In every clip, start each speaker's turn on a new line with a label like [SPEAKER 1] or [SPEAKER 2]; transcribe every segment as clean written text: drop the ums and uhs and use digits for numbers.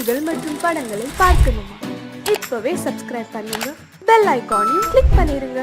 [SPEAKER 1] பாடல்கள் மற்றும் படங்களை பார்க்கணுமா? இப்பவே சப்ஸ்கிரைப் பண்ணுங்க, பெல் ஐகானையும் கிளிக் பண்ணிருங்க.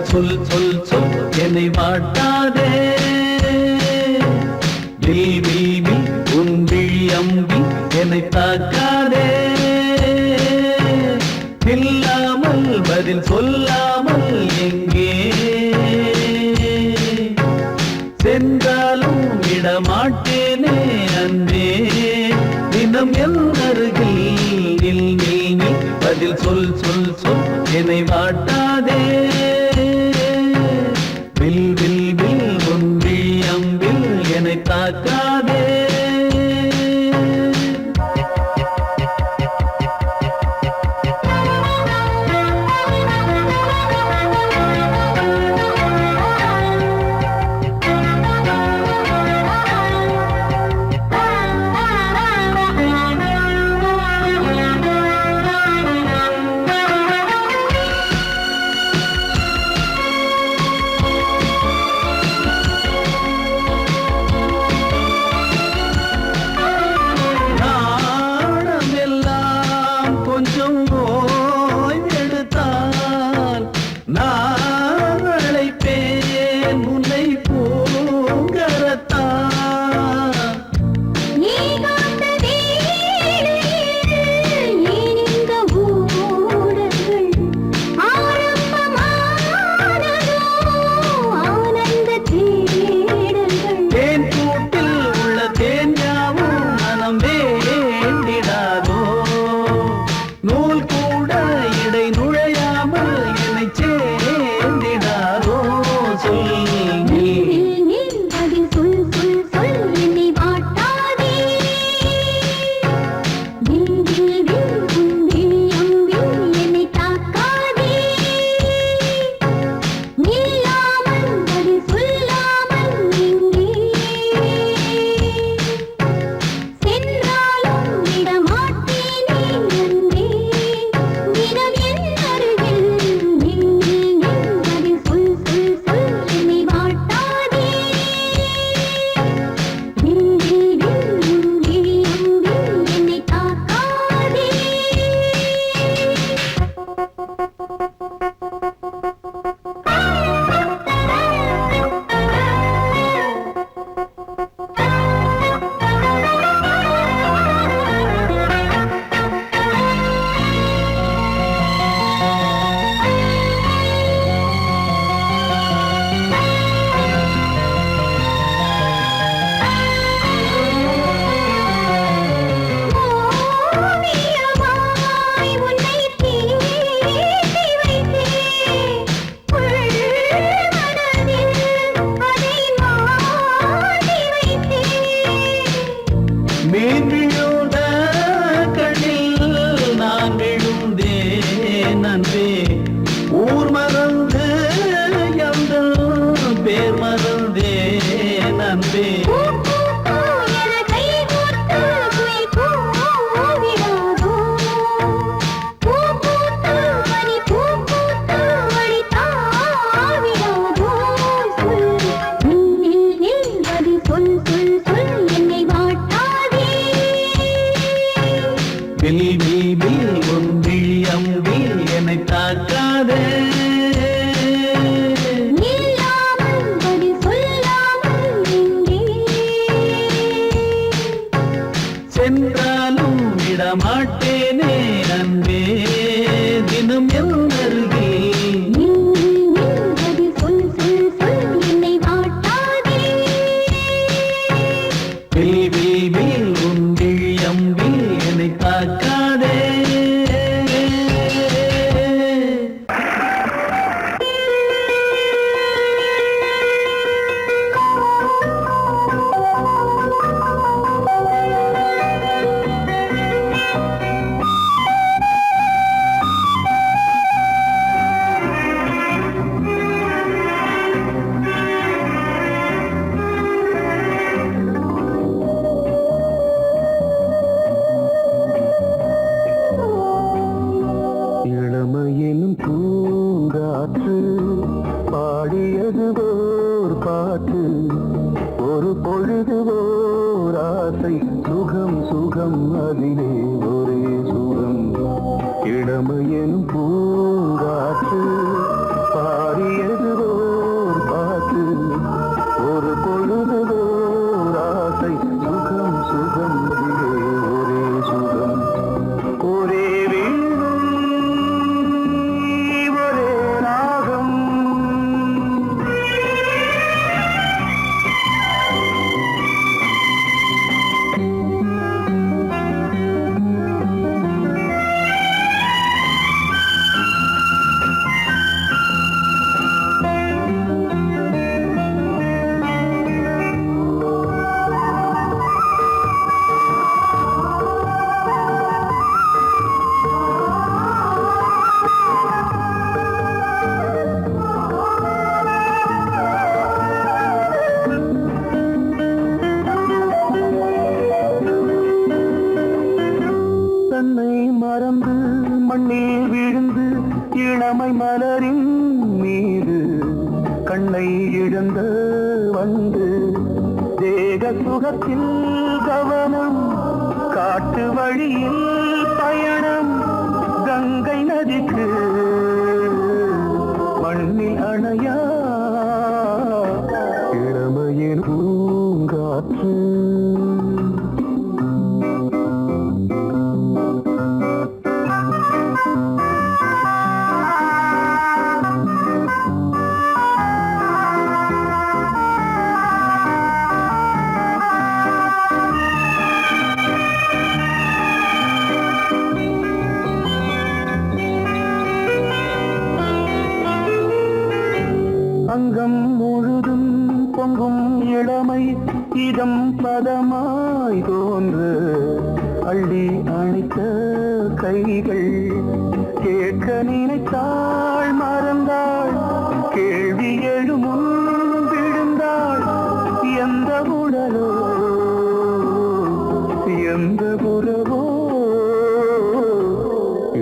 [SPEAKER 2] சொல் சொல் சொல் என்னை வாட்டாதே, நீ உன் விழி அம்பி என்னை தாக்காதே, இல்லாமல் பதில் சொல்லாமல் எங்கே சென்றாலும் விடமாட்டேனே அன்பே, தினம் என் அருகில் நில் நில் நில், பதில் சொல் சொல் சொல் என்னை வாட்டாதே, வில் வில் வில் உன் விழி அம்பில் என்னை தாக்காதே. ஊர் மறந்து எங்கள் பேர் மறந்தே நன்பே, வில் வில் வில் உன் விழி அம்பில் என்னை தாக்காதே, சென்றாலும் விடமாட்டேனே அன்பே, தினம் என் அருகில் வில் வில் வில் உன் விழி அம்பில் என்னை தாக்காதே.
[SPEAKER 3] இளமையெனும் பூங்காற்று பாடியது ஓர் பாட்டு ஒரு பொழுதுதோர் ஆசை சுகம் சுகம் இதிலே ஒரே சுகம் ஒரே வீணை ஒரே ராகம் தன்னை மறந்து மண்ணில் விழுந்து இளமை மலரின் மீது கண்ணை இழந்த வந்து தேக சுகத்தில் கவனம் காட்டு வழியில் பயணம் கங்கை நதிக்கு மண்ணில் அணையா இளமையின் பூங்காற்று அங்கம் முழுதும் பொங்கும் இளமை இதம் பதமாய் தோன்று அள்ளி அணைத்த கைகள் கேட்க நினைத்தாள் மறந்தாள் கேள்வி எழுமுன் விழுந்தாள் எந்த உடலோ எந்த புறவோ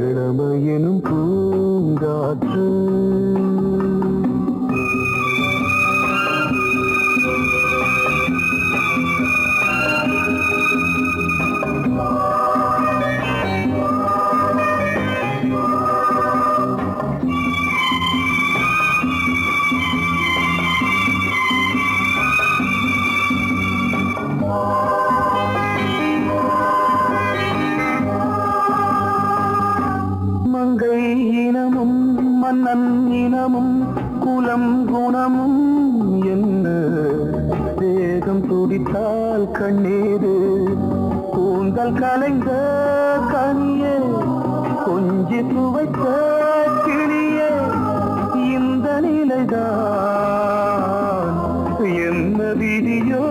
[SPEAKER 3] இளமையெனும் பூங்காற்று மங்கை இனமும் மன்னன் இனமும் குலம் குணமும் என்ன தேகம் துடித்தால் கண்ணீரு கூந்தல் கலைந்த கனியே கொஞ்சி துவைத்த கிளியே இந்த நிலைதான் என்ன விதியோ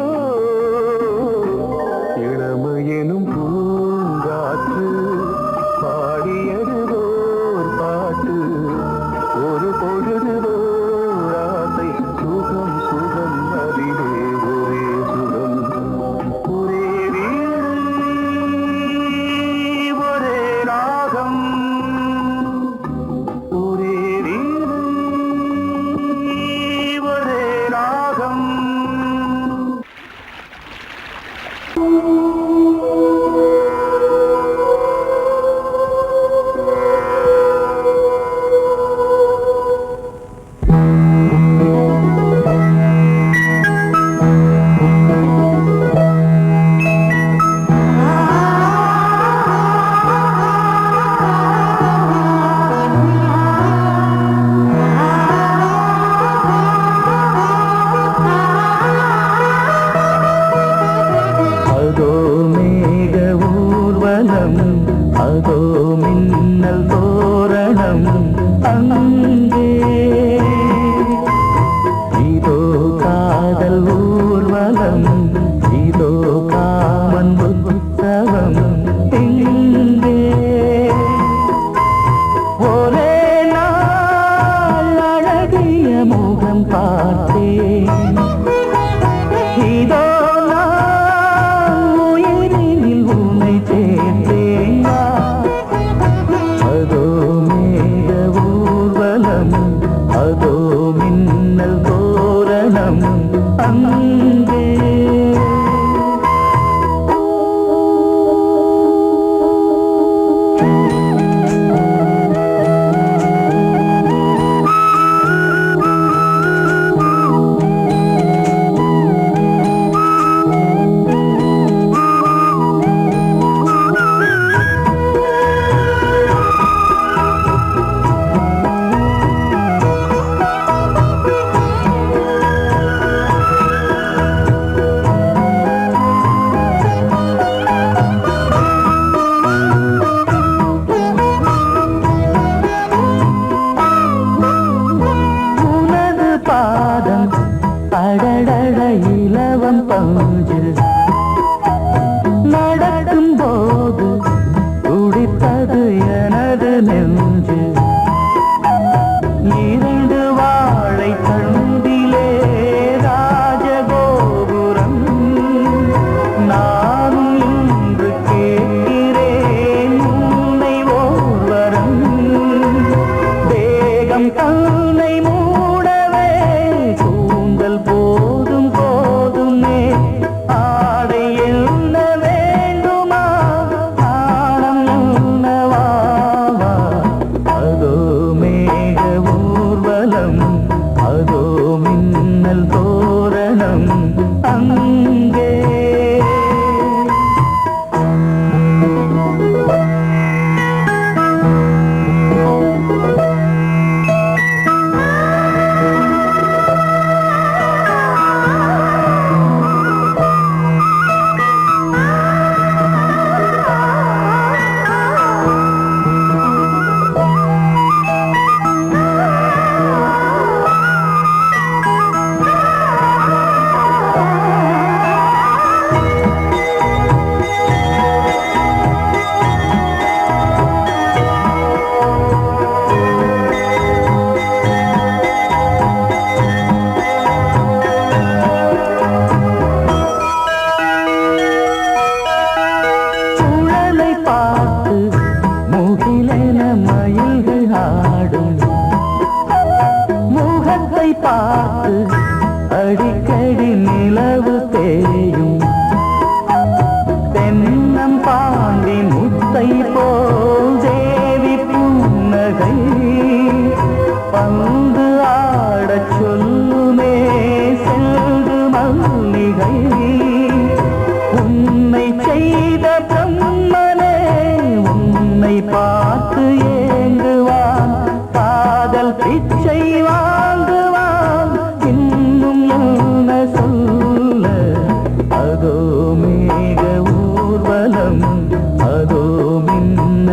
[SPEAKER 3] இளமையெனும் பூங்காற்று பாடியதுவோர் பாட்டு ஒரு பொழுதுவோர் ஆசை சுகம் சுகம் அதிலே ஒரே சுகம் ஒரே வீணை ஒரே ராகம் ஒரே வீணை ஒரே ராகம் அதோ மேக ஊர்வலம் அதோ மின்னல் தோரணம் அங்கே இதோ காதல் ஊர்வலம் இதோ காமன் உற்சவம் இங்கே ஒரே நாள் அழகிய முகம் பார்த்தேன் இதோ அதோ மேக ஊர்வலம் அதோ மின்னல் தோரணம் அங்கே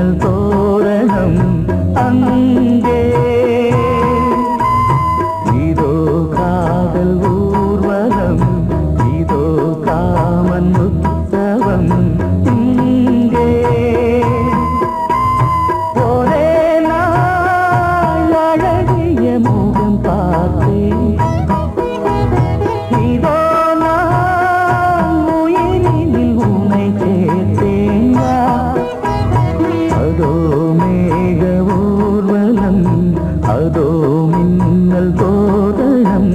[SPEAKER 3] மின்னல் தோரணம் அங்கே இதோ காதல் ஊர்வலம் இதோ காமன் உற்சவம் இங்கே ஒரே நாள் அழகிய முகம் பார்த்தேன் இதோ நான் உயிரினில் உன்னை சேர்த்தேன் அதோ மேக ஊர்வலம் அதோ மின்னல் தோரணம்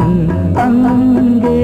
[SPEAKER 3] அங்கே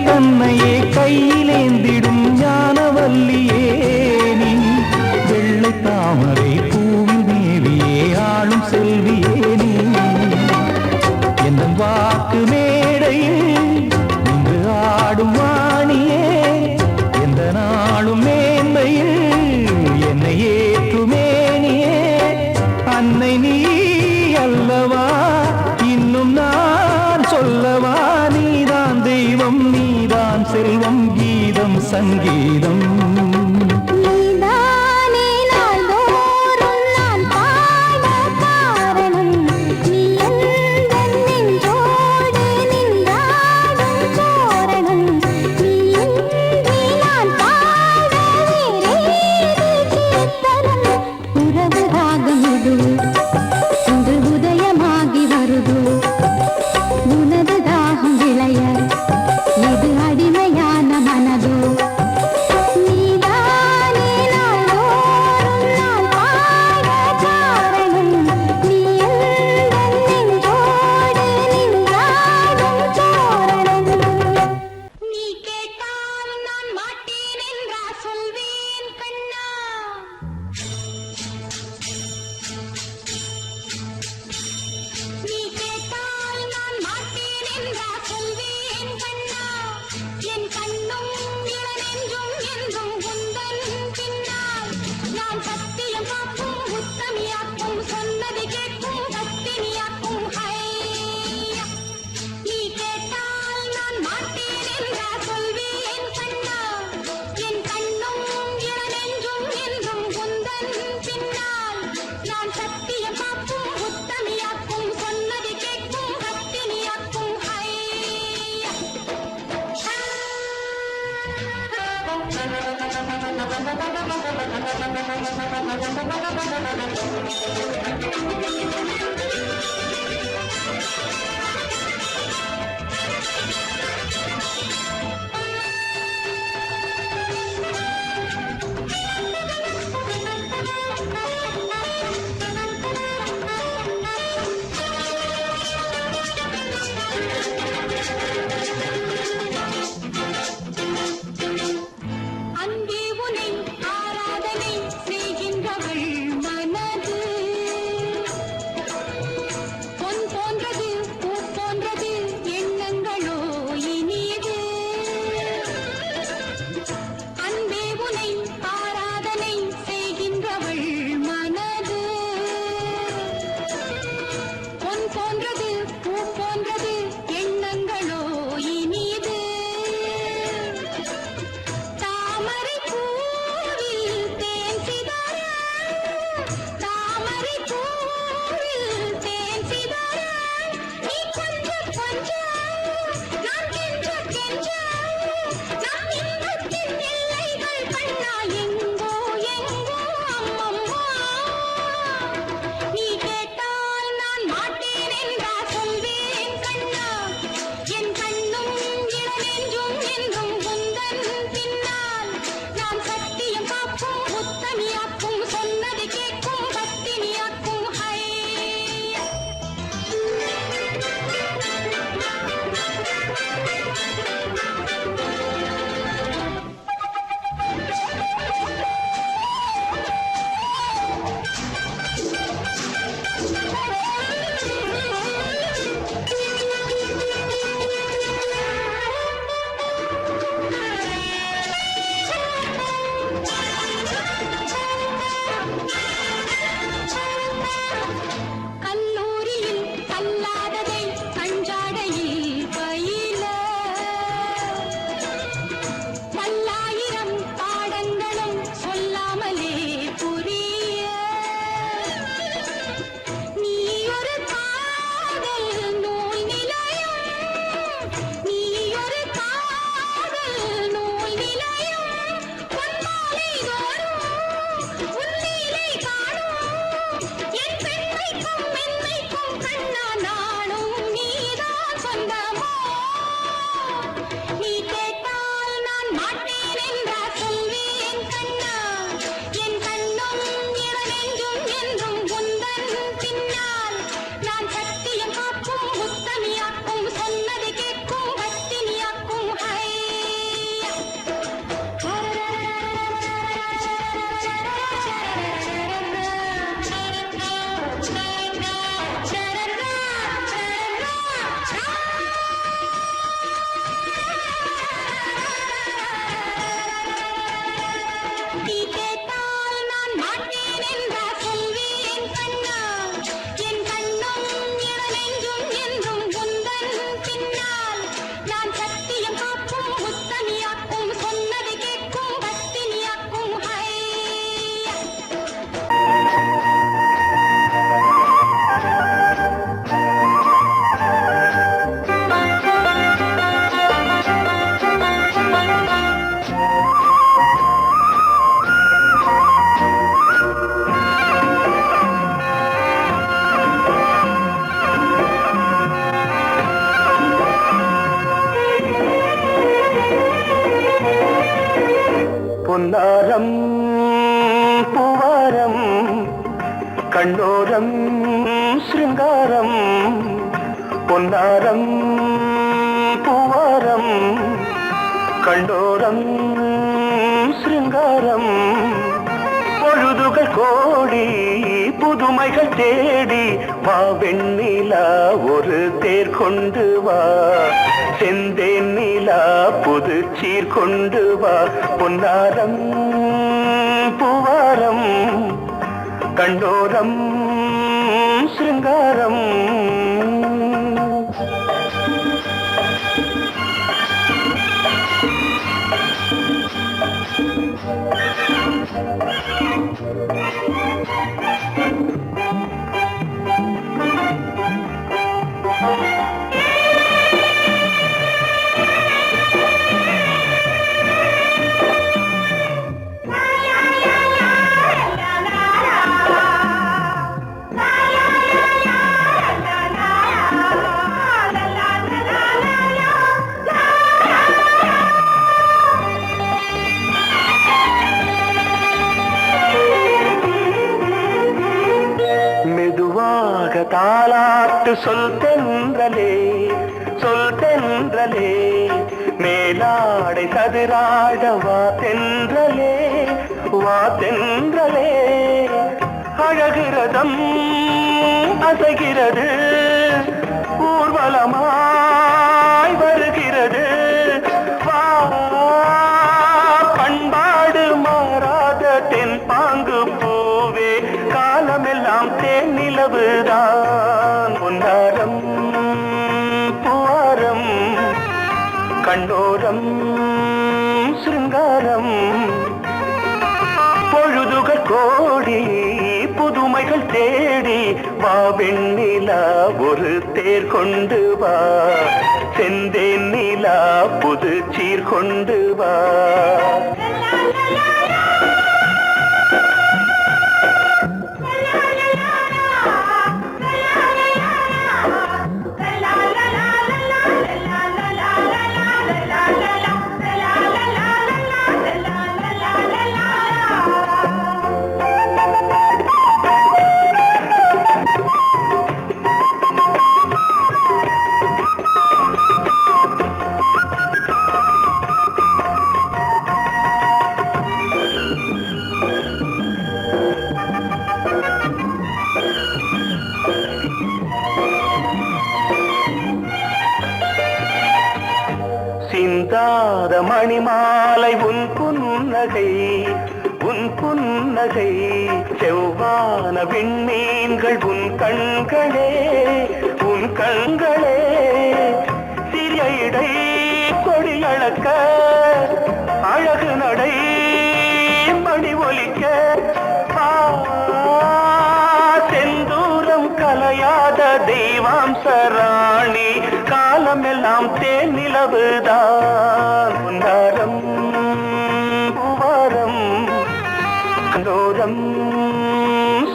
[SPEAKER 2] தன்னையே கையிலேந்திடும் ஞானவல்லியே நீ வெள்ளை தாமரை பூவில் மேவியே ஆளும் செல்வியே நீ என் வாக்கு மேடையில் இன்று ஆடும் வாணியே எந்த நாளும் மேன்மையில் என்னை ஏற்றுமேனியே அன்னை நீ அல்லவா இன்னும் நான் சொல்லவா நீதான் தெய்வம் நீதான் செல்வம் கீதம்
[SPEAKER 3] சங்கீதம்
[SPEAKER 4] நீதானே நாள்தோறும் நான் பாட காரணம் நீ எந்தன் நெஞ்சோடு நின்றாடும் தோரணம் நீ இன்றி நான் பாட வேறேது கீர்த்தனம் உறவு ராகம் இது இன்று உதயமாகி வருது உனது தாகம் விளைய இது அடிமையான மனதோ நீதானே நாள்தோறும் நான் பாட காரணம் நீ எந்தன் நெஞ்சோடு நின்றாடும் தோரணம் நீ கேட்டால் நான் மாட்டேன் என்றா சொல்வேன் கண்ணா நீ கேட்டால் நான் மாட்டேன் என்றா சொல்வேன் கண்ணா என் கண்ணும் இளநெஞ்சும் என்றும் உந்தன் பின்னால் நான் சத்தியம் காக்கும் உத்தமியாக்கும் சொன்னது கேட்கும் பத்தினியாக்கும் ஹையா நீ கேட்டால் நான் மாட்டேன் என்றா சொல்வேன் கண்ணா என் கண்ணும் இளநெஞ்சும் என்றும் உந்தன் பின்னால் நான் சத்தியம் காக்கும் உத்தமியாக்கும் சொன்னது கேட்கும் பத்தினியாக்கும் ஹையா அன்பே உனை ஆராதனை செய்கின்றவள் மனது
[SPEAKER 3] பொன்னாரம் பூவாரம் கண்ணோரம் சிருங்காரம் பொன்னாரம் பூவாரம் கண்டோரம் சிருங்காரம் பொழுதுகள் கோடி புதுமைகள் தேடி வா வெண்ணிலா ஒரு தேர் கொண்டு வா செந்தேன் நிலா புது சீர் கொண்டு வா பொன்னாரம் பூவாரம் கண்டோரம் சிருங்காரம் தாலாட்டு சொல் தென்றலே சொல் தென்றலே மேலாடை சதுராட வா தென்றலே வா தென்றலே அழகிறதம் அசைகிறது ஊர்வலமாய் வருகிறது வா பண்பாடு மாறாத தென் பாங்கு பூவே காலமெல்லாம் தேன் நிலவுதான் பொன்னாரம் பூவாரம் கண்ணோரம் சிருங்காரம் பொழுதுகள் கோடி புதுமைகள் தேடி வா வெண்ணிலா ஒரு தேர் கொண்டு வா செந்தேன் நிலா புது சீர் கொண்டு வா சிந்தாத மணிமாலை உன் புன்னகை செவ்வான விண்மீன்கள் உன் கண்களே சிறிய இடை கொடியளக்க அழகு நடை மணி ஒலிக்க செந்தூரம் கலையாத தெய்வாம்சராணி காலமெல்லாம் தேன் நிலவுதான் பொன்னாரம் பூவாரம் கண்டோரம்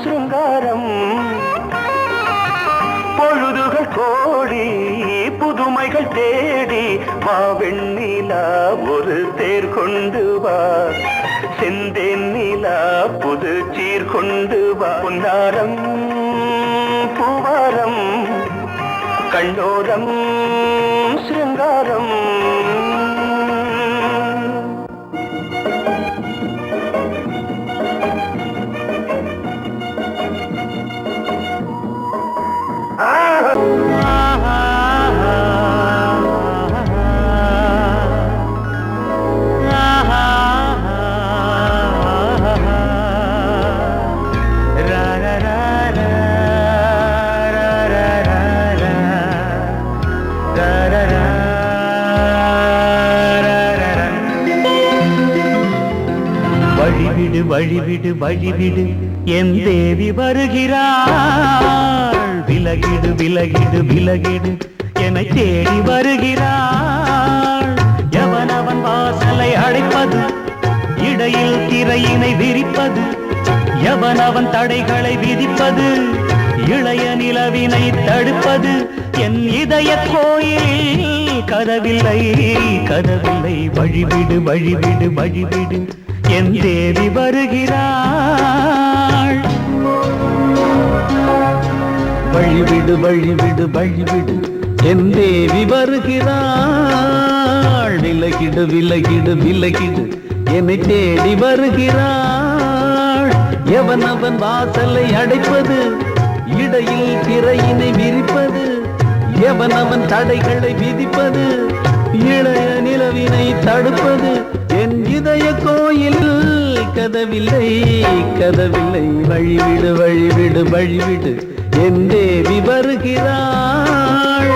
[SPEAKER 3] சிருங்காரம் பொழுதுகள் கோடி புதுமைகள் தேடி வா வெண்ணிலா ஒரு தேர் கொண்டு வா செந்தேன் நிலா புது சீர் கொண்டு வா பொன்னாரம் பூவாரம் கண்டோரம் சிருங்காரம் வழிவிடு வழிவிடு வழிவிடு என் தேவி வருகிறாள் விலகிடு விலகிடு விலகிடு என்னை தேடி வருகிறாள் எவனவன் வாசலை அடைப்பது இடையில் திரையினை விரிப்பது எவனவன் தடைகளை விதிப்பது இளைய நிலவினை தடுப்பது என் இதய கோயில் கதவில்லை கதவில்லை வழிவிடு வழிவிடு வழிவிடு என் தேவி வருகிறாள்.
[SPEAKER 2] வழிவிடு வழிவிடு வழிவிடு என் தேவி வருகிறாள். விலகிடு விலகிடு விலகிடு என்னை தேடி வருகிறாள். எவன் அவன் வாசலை அடைப்பது, இடையில் திரையினை விரிப்பது, எவன் அவன் தடைகளை விதிப்பது, இளைய நிலவினை தடுப்பது, என் இதய கோயில் கதவில்லை கதவில்லை. வழிவிடு வழிவிடு வழிவிடு என் தேவி வருகிறாள்.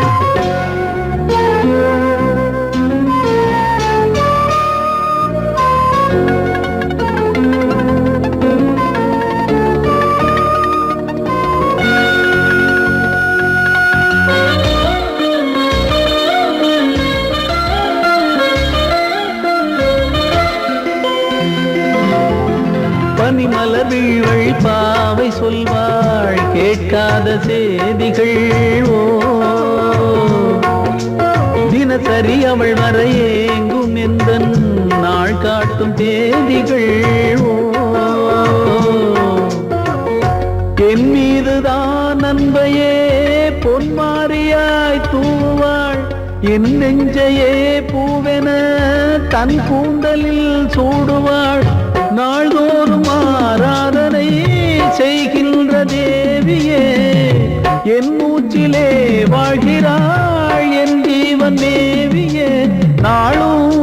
[SPEAKER 2] பனிமலர் வீழ்வழி பாவை சொல்வாள் கேட்காத செய்திகள். ஓ தினசரி அவள் வர ஏங்கும் எந்த நாள் காட்டும் தேதிகள். ஓ என் மீதுதான் அன்பையே பொன்மாரியாய் தூவாள். என் நெஞ்சையே பூவென தன் கூந்தலில் சூடுவாள். நாள்தோறும் ஆராதனை செய்கின்ற தேவியே என் மூச்சிலே வாழ்கிறாள். என் ஜீவன் தேவியே நாளும்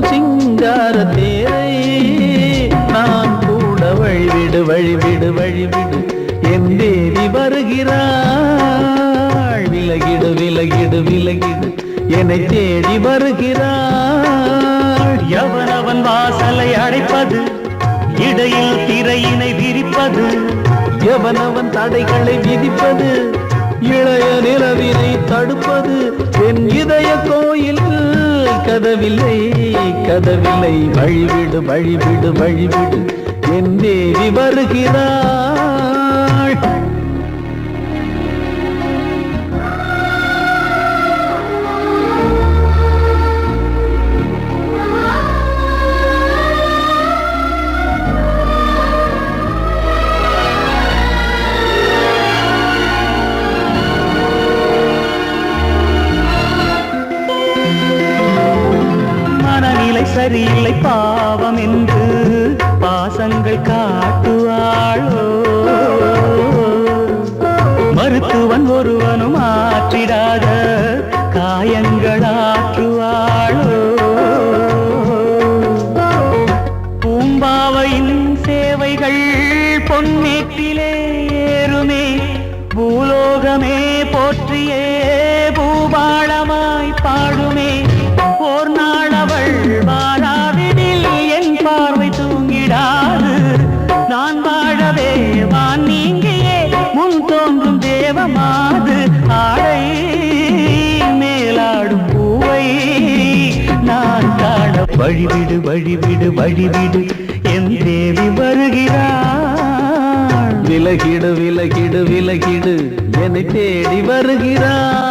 [SPEAKER 2] சிங்கார தேரை நான் கூட. வழிவிடு வழிவிடு வழிவிடு என் தேவி வருகிறாள். விலகிடு விலகிடு விலகிடு என்னை தேடி வருகிறாள்.
[SPEAKER 3] எவனவன் வாசலை அடைப்பது, இடையில் திரையினை விரிப்பது,
[SPEAKER 2] எவனவன் தடைகளை விதிப்பது, இளைய நிலவினை தடுப்பது, என் இதய கோயில் கதவில்லை கதவில்லை. வழிவிடு வழிவிடு வழிவிடு என் தேவி வருகிறாள்.
[SPEAKER 3] சரியில்லை பாவம் என்று பாசங்கள் காட்டுவாளோ. மருத்துவன் ஒருவனும் ஆற்றிடாத காயங்களாற்றுவாளோ. பூம்பாவையின் சேவைகள் பொன்னேற்றிலே ஏறுமே. பூலோகமே போற்றியே பூபாளமாய் பாடுமே. ஓர் நாளவள் வாராவிடில் என் பார்வை தூங்கிடாது. நான் வாழவே வான் நீங்கியே முன் தோன்றும் தேவமாது. ஆடை மேலாடும் பூவை நான் காண. வழிவிடு வழிவிடு வழிவிடு என் தேவி வருகிறாள்.
[SPEAKER 2] விலகிடு விலகிடு விலகிடு என்னை தேடி வருகிறாள்.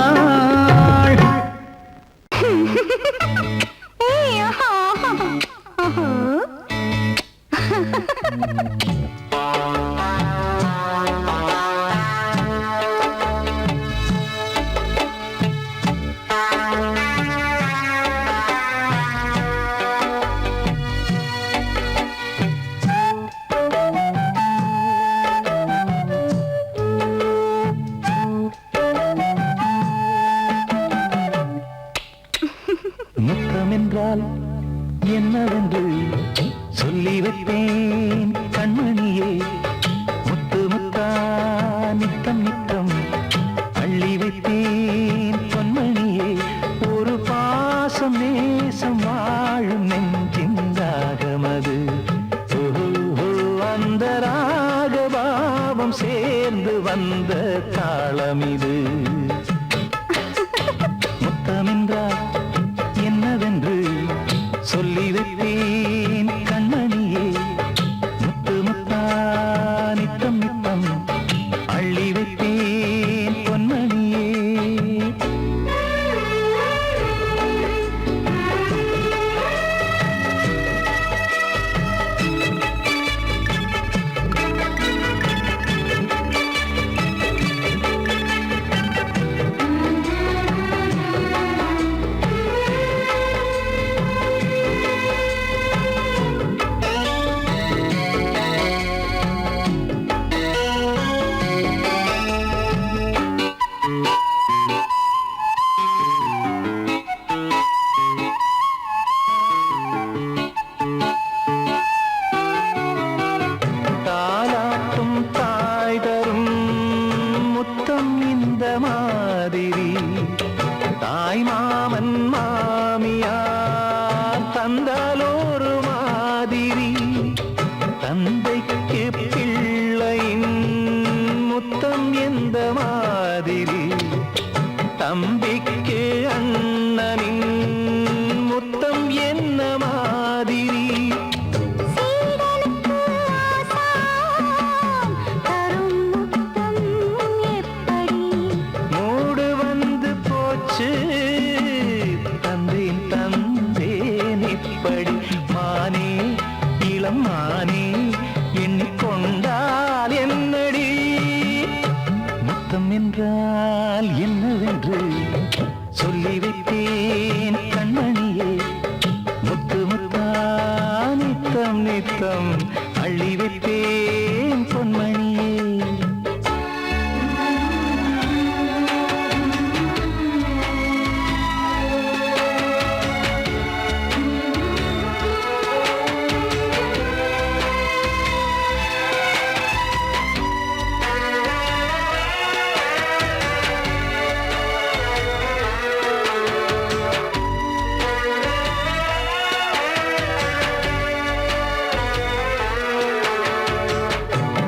[SPEAKER 3] முத்தமென்றால் என்னவென்று சொல்லி வைப்பேன் கண்மணியே. முத்து முத்தா நித்தம் நித்தம் அள்ளி வைப்பேன் பொன்மணியே. ஒரு பாசம் நேசம் வாழும் நெஞ்சின் ராகமது. அந்த ராகபாவம் சேர்ந்து வந்த தாளமிது. முத்தமென்றால் என்னவென்று சொல்லி வைப்பேன் கண்மணியே. முத்து முத்தா நித்தம் நித்தம் அள்ளி வைப்பேன் பொன்மணியே. தந்தைக்கு பிள்ளையின் முத்தம் எந்த மாதிரி, தம்பிக்கு அண்ணனின் முத்தம் என்ன மாதிரி.
[SPEAKER 4] சீடனுக்கு ஆசான் தரும் முத்தம் எப்படி,
[SPEAKER 3] மூடு வந்து போச்சு தந்தேன் தந்தேன் இப்படி. மானே இளம் மானே எண்ணிக்கொண்டால் என்னடி, முத்தம் என்றால் என்னவென்று சொல்லி வைத்தேன் கண்மணியே. முத்து முத்தா நித்தம் நித்தம் அள்ளி வைத்தேன் பொன்மணியே.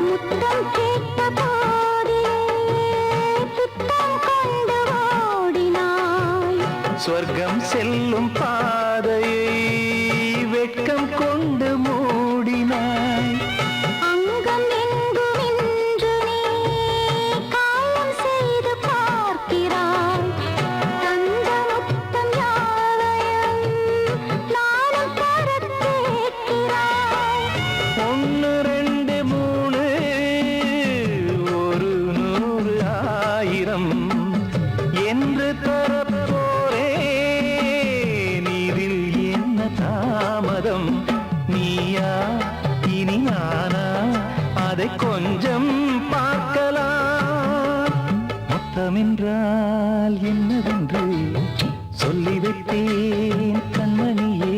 [SPEAKER 4] முத்தம் கேட்ட போதே துத்தம் கொண்டு ஓடினாய்.
[SPEAKER 3] சொர்க்கம் செல்லும் பாதையை வெட்கம் கொண்டு மூடினாய்.
[SPEAKER 4] அங்கம் எங்கும் இன்று நீ காயம் செய்து பார்க்கிறாய். தந்த முத்தம் யாவையும் நானும் தரக் கேட்கிறாய்.
[SPEAKER 3] ஒன்று ரெண்டு மூணு ஒரு நூறு ஆயிரம் என்று தரப்போரே, நீரில் என்ன தாமதம். நீயா இனி நானா அதை கொஞ்சம் பார்க்கலாம். முத்தமென்றால் என்னவென்று சொல்லி வைத்தேன் கண்மணியே.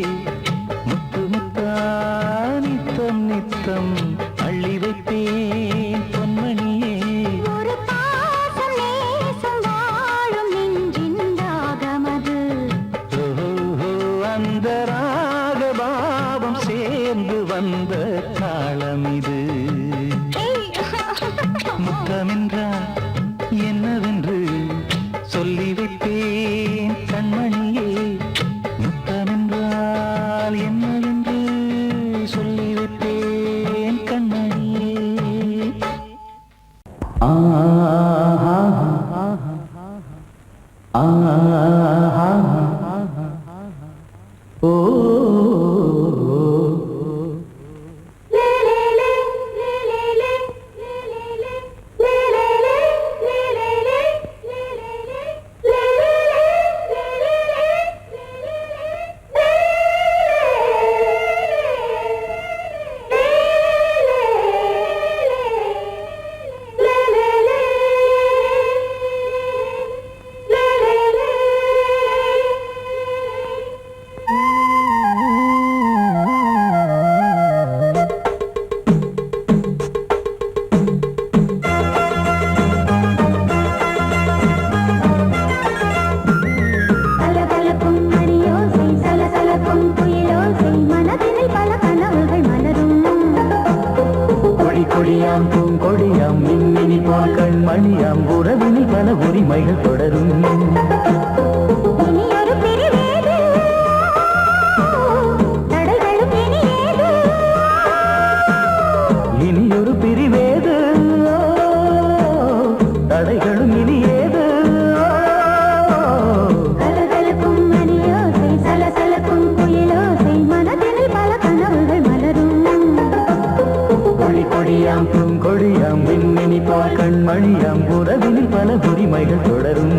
[SPEAKER 3] முத்து முத்தா நித்தம் நித்தம் அள்ளி வைத்தேன் பொன்மணியே.
[SPEAKER 4] ஒரு பாசம் நேசம் வாழும் நெஞ்சின் ராகமது.
[SPEAKER 3] ஓஹோ, அந்த ராகபாவம் சேர்ந்து வந்த தாளம் இது. முத்தமென்றால் என்னவென்று சொல்லி வைத்தேன் கண்மணியே. முத்தமென்றால் என்னவென்று சொல்லி வைத்தேன் கண்மணியே.
[SPEAKER 4] கலகலக்கும் மணியோசை சலசலக்கும் குயிலோசை மனதினில் பல கனவுகள் மலரும்.
[SPEAKER 3] கொடி கொடியாம் பூங்கொடியாம் மின்மினி போல் கண்மணியாம் உறவினில் பல உரிமைகள் தொடரும்.
[SPEAKER 4] இனி ஒரு பிரிவேது தடைகளும் இனி ஏது.
[SPEAKER 3] இனியொரு பிரிவேது தடைகளும் இனி ஏது.
[SPEAKER 4] கலகலக்கும் மணியோசை சலசலக்கும் குயிலோசை மனதினில் பல கனவுகள் மலரும்.
[SPEAKER 3] கொடி கொடியாம் பூங்கொடியாம் மின்மினி போல் கண்மணியாம் உறவினில் பல உரிமைகள் தொடரும்.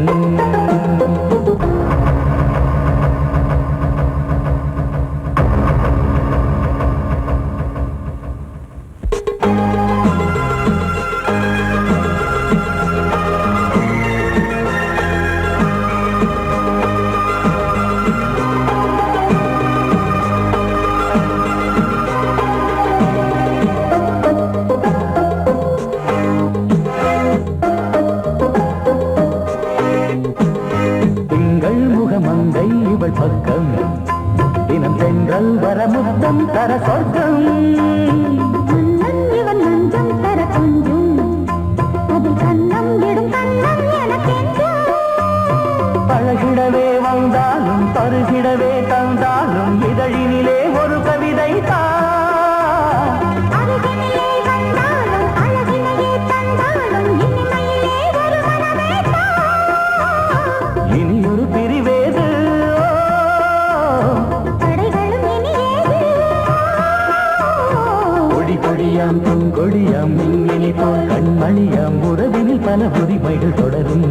[SPEAKER 3] கொடியாம் பூங்கொடியாம் மின்மினி போல் கண்மணியாம் உறவினில் பல உரிமைகள் தொடரும்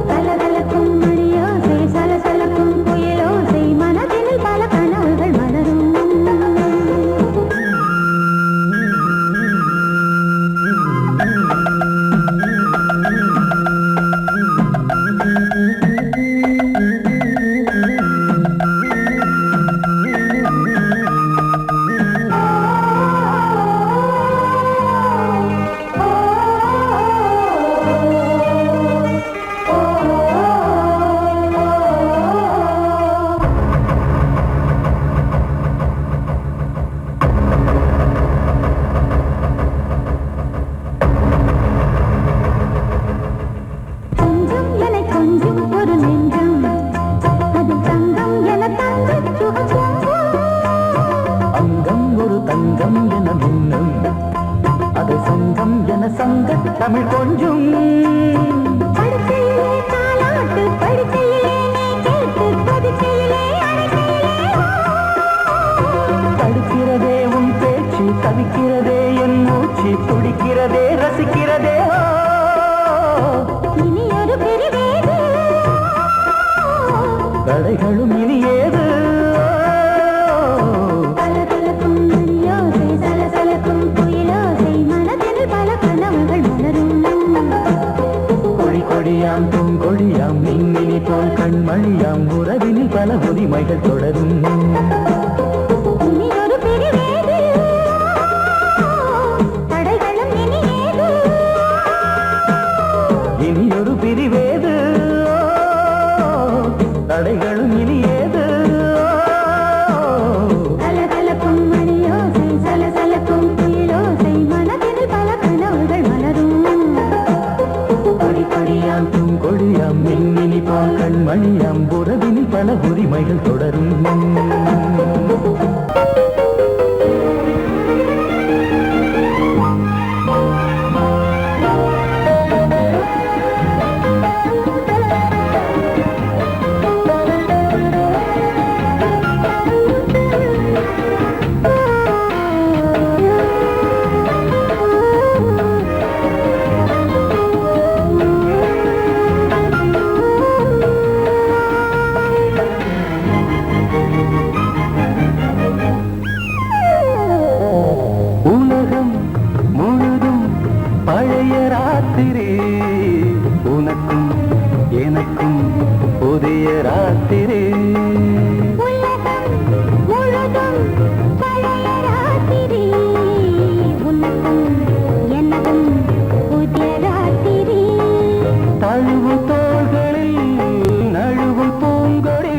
[SPEAKER 4] கலகலக்கும் மணியோசை சலசலக்கும் புயலோசை மனதினில் பல கனவுகள் மலரும்
[SPEAKER 3] தமிழ் கொஞ்சம்
[SPEAKER 4] படுக்கையிலே தாலாட்டு படுக்கையிலே நீ கேட்டு படுக்கையிலே
[SPEAKER 3] தடுக்கிறதே உன் பேச்சு தவிக்கிறதே என் மூச்சு துடிக்கிறதே ரசிக்கிறதே
[SPEAKER 4] இனி ஒரு பிரிவேது
[SPEAKER 3] தடைகளும் இனி ஏது
[SPEAKER 4] கலகலக்கும் மணியோசை சலசலக்கும் புயலோசை மனதில் பல கனவுகள் மலரும்
[SPEAKER 3] கொடி கொடியாம் பூங்கொடியாம் மின்மினி போல் கண்மணியாம் உறவினில் பல உரிமைகள் தொடரும்
[SPEAKER 4] இனி ஒரு பிரிவேது தடைகளும் இனி ஏது
[SPEAKER 3] இனி ஒரு பிரிவேது தடைகளும் இனி ஏது
[SPEAKER 4] கலகலக்கும் மணியோசை சலசலக்கும் புயலோசை மனதில் பல கனவுகள் மலரும்
[SPEAKER 3] கொடி கொடியாம் பூங்கொடியாம் மின்மினி போல் கண்மணியாம் உறவினில் பல உரிமைகள் தொடரும் உலகம் முழுதும் பழைய ராத்திரி உனக்கும் எனக்கும் புதிய ராத்திரி
[SPEAKER 4] உலகம் முழுதும் பழைய ராத்திரி உனக்கும் எனக்கும் புதிய ராத்திரி
[SPEAKER 3] தழுவு தோள்களில் நழுவு பூங்கொடி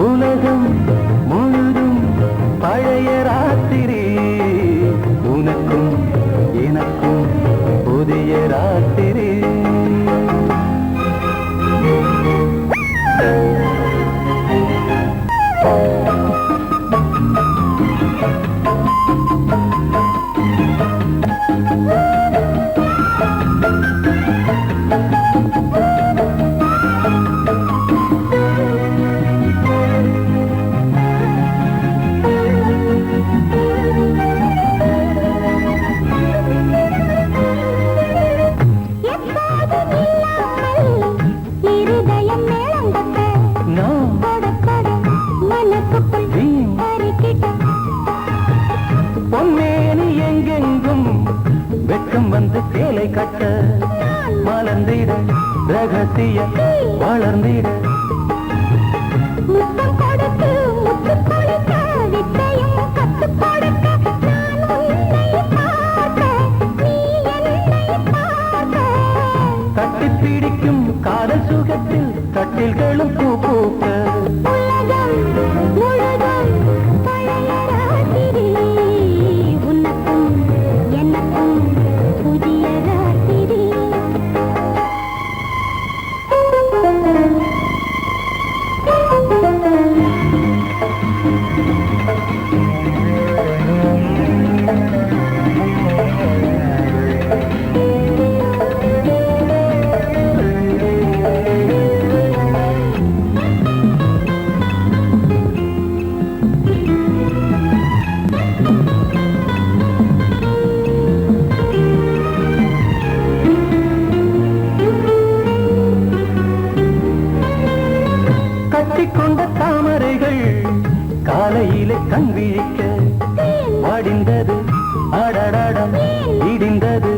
[SPEAKER 3] உலகம் முழுதும் பழைய ராத்திரி உனக்கும் எனக்கும் புதிய ராத்திரி
[SPEAKER 4] இருதயம் மேளங்கட்ட
[SPEAKER 3] நான்
[SPEAKER 4] படப்பட மனசுக்குள்
[SPEAKER 3] வீண்
[SPEAKER 4] அறிக்கிட்ட
[SPEAKER 3] பொன்மேனி எங்கெங்கும் வெட்கம் வந்து சேலை கட்ட மலர்ந்திட ரகசிய வளர்ந்திட
[SPEAKER 4] முத்தம் கொடுத்து முத்து கொடுக்க வித்தையும் கத்து கொடுக்க நான் உன்னை பார்க்க நீ என்னை பார்க்க
[SPEAKER 3] கட்டி பிடிக்கும் காதல் சுகத்தில் கட்டில்களும் பூ பூக்க
[SPEAKER 4] உலகம் முழுதும் பழைய ராத்திரி உனக்கும் எனக்கும் புதிய ராத்திரி
[SPEAKER 3] கட்டிக்கொண்ட தாமரைகள் காலையிலே கண் விழிக்க வாடிந்தது அடடடம் இடிந்தது